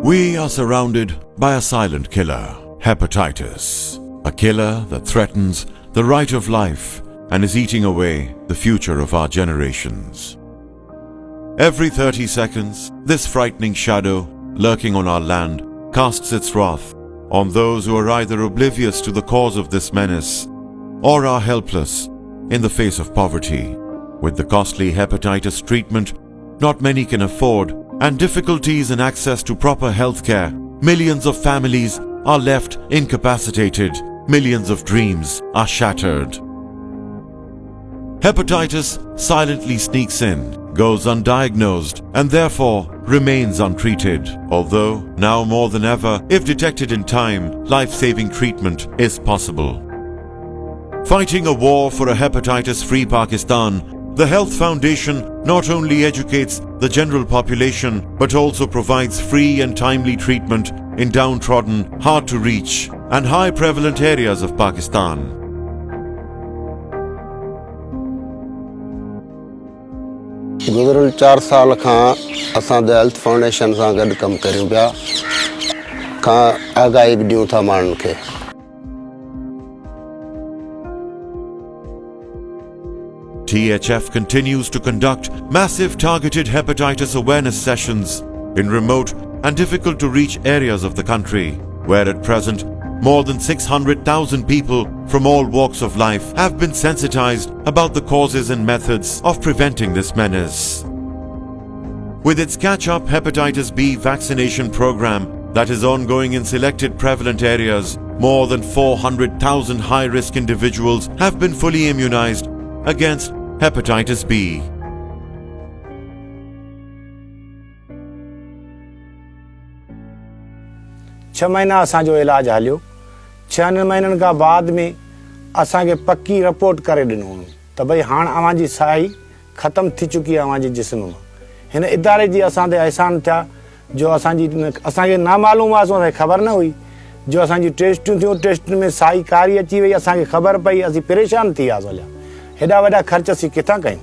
We are surrounded by a silent killer, hepatitis. A killer that threatens the right of life and is eating away the future of our generations. Every 30 seconds, this frightening shadow lurking on our land casts its wrath on those who are either oblivious to the cause of this menace or are helpless in the face of poverty. With the costly hepatitis treatment not many can afford and difficulties in access to proper health care, millions of families are left incapacitated, millions of dreams are shattered. Hepatitis silently sneaks in, goes undiagnosed, and therefore remains untreated. Although, now more than ever, if detected in time, life-saving treatment is possible. Fighting a war for a hepatitis-free Pakistan, the Health Foundation not only educates the general population, but also provides free and timely treatment in downtrodden, hard-to-reach, and high-prevalent areas of Pakistan. गुज़िरियल 4 साल खां असां the health foundation सां गॾु कमु करियूं पिया खां आगाही बि ॾियूं था माण्हुनि खे THF continues to conduct massive targeted hepatitis awareness sessions in remote and difficult to reach areas of the country, where at present more than 600,000 people from all walks of life have been sensitized about the causes and methods of preventing this menace. With its catch-up hepatitis B vaccination program that is ongoing in selected prevalent areas, more than 400,000 high-risk individuals have been fully immunized against hepatitis B. छह महीना असांजो इलाज हलियो 6 महीननि खां बाद में असांखे पक्की रिपोर्ट करे ॾिनो त भई हाणे अव्हांजी साई ख़तम थी चुकी आहे अव्हांजे जिस्म मां हिन इदारे जी असां ते अहसान थिया जो असांखे नामालूम आहे असांखे ख़बर न हुई जो असांजी टेस्टियूं थियूं टेस्टुनि में साई कारी अची वई असांखे ख़बर पई असीं परेशान थी वियासीं हलिया हेॾा वॾा ख़र्च असीं किथां कयूं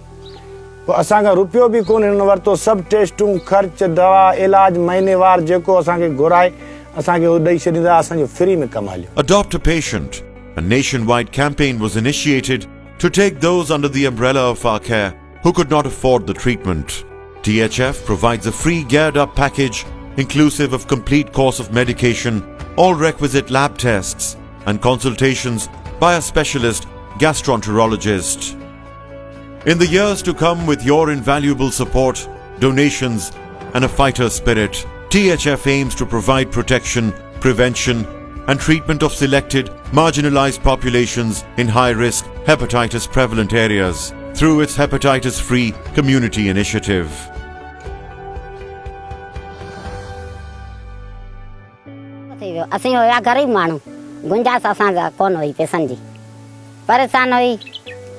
पोइ असांखां रुपयो बि कोन हिन वरितो सभु टेस्टूं ख़र्च दवा इलाज महीनेवार जेको असांखे घुराए असांखे उहो ॾेई छॾींदा असांजो फ्री में कमु हलियो Adopt a Patient, a nationwide campaign was initiated to take those under the umbrella of our care who could not afford the treatment. THF provides a free geared-up package inclusive of complete course of medication, all requisite lab tests, and consultations by a specialist gastroenterologist. In the years to come, with your invaluable support, donations, and a fighter spirit, THF aims to provide protection, prevention, and treatment of selected, marginalized populations in high-risk hepatitis prevalent areas through its hepatitis-free community initiative. असीं हुया ग़रीब माण्हू गुंजाइश असांजा कोन हुई पैसनि जी परेशान हुई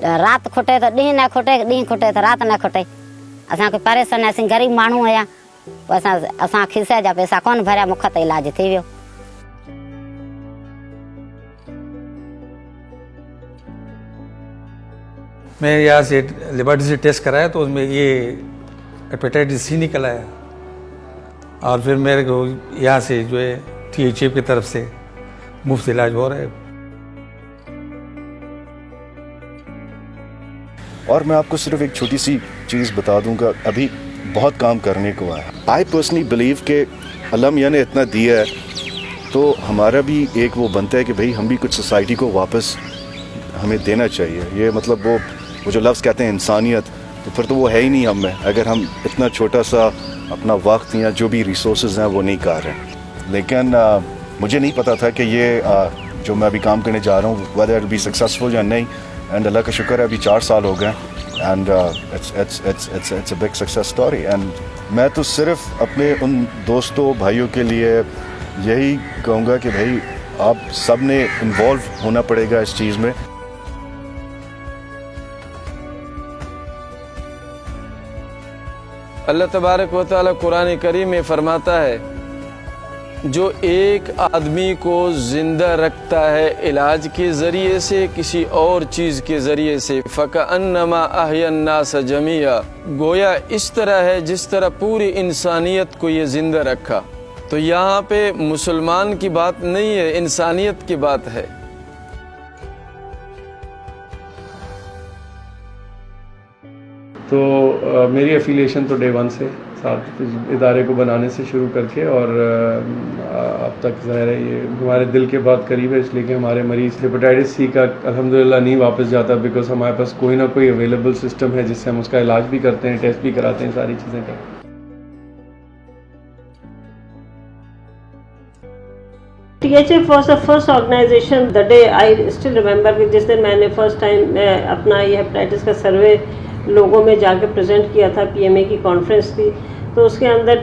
राति खुटे त ॾींहुं न खुटे ॾींहुं खुटे त राति न खुटे असांखे परेशान असीं ग़रीब माण्हू हुया पोइ असां खिसे जा पैसा कोन भरिया मुख ते इलाज थी वियो मैं यहाँ से लेबोरेटरी से टेस्ट कराया तो उसमें ये हेपेटाइटिस सी निकल आया और फिर मेरे को यहाँ से जो है THF की तरफ से मुफ्त इलाज हो रहा है और मैं आपको सिर्फ एक छोटी सी चीज़ बता दूंगा अभी बहुत काम करने को है आई पर्सनली बिलीव कि अल्लाह मियां ने इतना दिया है तो हमारा भी एक वो बनता है कि भाई हम भी कुछ सोसाइटी को वापस हमें देना चाहिए ये मतलब वो जो लफ्ज़ कहते हैं इंसानियत तो फिर तो वो है ही नहीं हम में अगर हम इतना छोटा सा अपना वक्त या जो भी रिसोर्सेज हैं वो नहीं कर रहे हैं लेकिन मुझे नहीं पता था कि ये जो मैं अभी काम करने जा रहा हूँ वेदर इट बी सक्सेसफुल या नहीं एंड अल्लाह का शुक्र है अभी 4 साल हो गए and it's a big success story and मैं तो सिर्फ अपने उन दोस्तों भाइयों के लिए यही कहूँगा कि भाई आप सब ने इन्वॉल्व होना पड़ेगा इस चीज़ में अल्लाह तबारक व तआला कुरान करीम में फरमाता है जो एक आदमी को जिंदा रखता है इलाज के ज़रिए से किसी और चीज़ के ज़रिए से फ़कअन्नमा अहयन्नास जमीआ गोया इस तरह है जिस तरह पूरी इंसानियत को ये ज़िंदा रखा تو یہاں پہ مسلمان کی بات نہیں ہے، انسانیت کی بات ہے. تو میری افیلیشن تو ڈے 1 سے ساتھ ادارے کو بنانے سے شروع کر کے اور اب تک ظاہر ہے یہ ہمارے دل کے بہت قریب ہے، اس لیے کہ ہمارے مریض ہیپاٹائٹس سی کا الحمدللہ نہیں واپس جاتا، بیکاز ہمارے پاس کوئی نہ کوئی اویلیبل سسٹم ہے جس سے ہم اس کا علاج بھی کرتے ہیں، ٹیسٹ بھی کراتے ہیں، ساری چیزیں کرتے ہیں. THF was the first organization. The day I still remember کہ جس دن میں نے فرسٹ ٹائم اپنا یہ ہیپاٹائٹس کا سروے لوگوں میں جا کے پریزنٹ کیا تھا، PMA کی کانفرنس تھی، تو اس کے اندر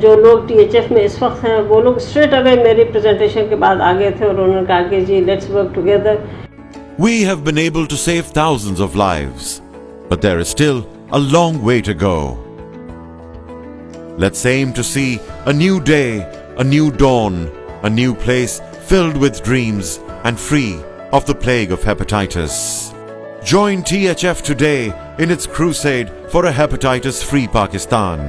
جو لوگ THF میں اس وقت ہیں وہ لوگ اسٹریٹ اوے میری پریزنٹیشن کے بعد آ گئے تھے اور انہوں نے کہا کہ جی let's work together. We have been able to save thousands of lives, but there is still a long way to go. Let's aim to see a new day, a new dawn, a new place filled with dreams and free of the plague of hepatitis. Join THF today in its crusade for a hepatitis-free Pakistan.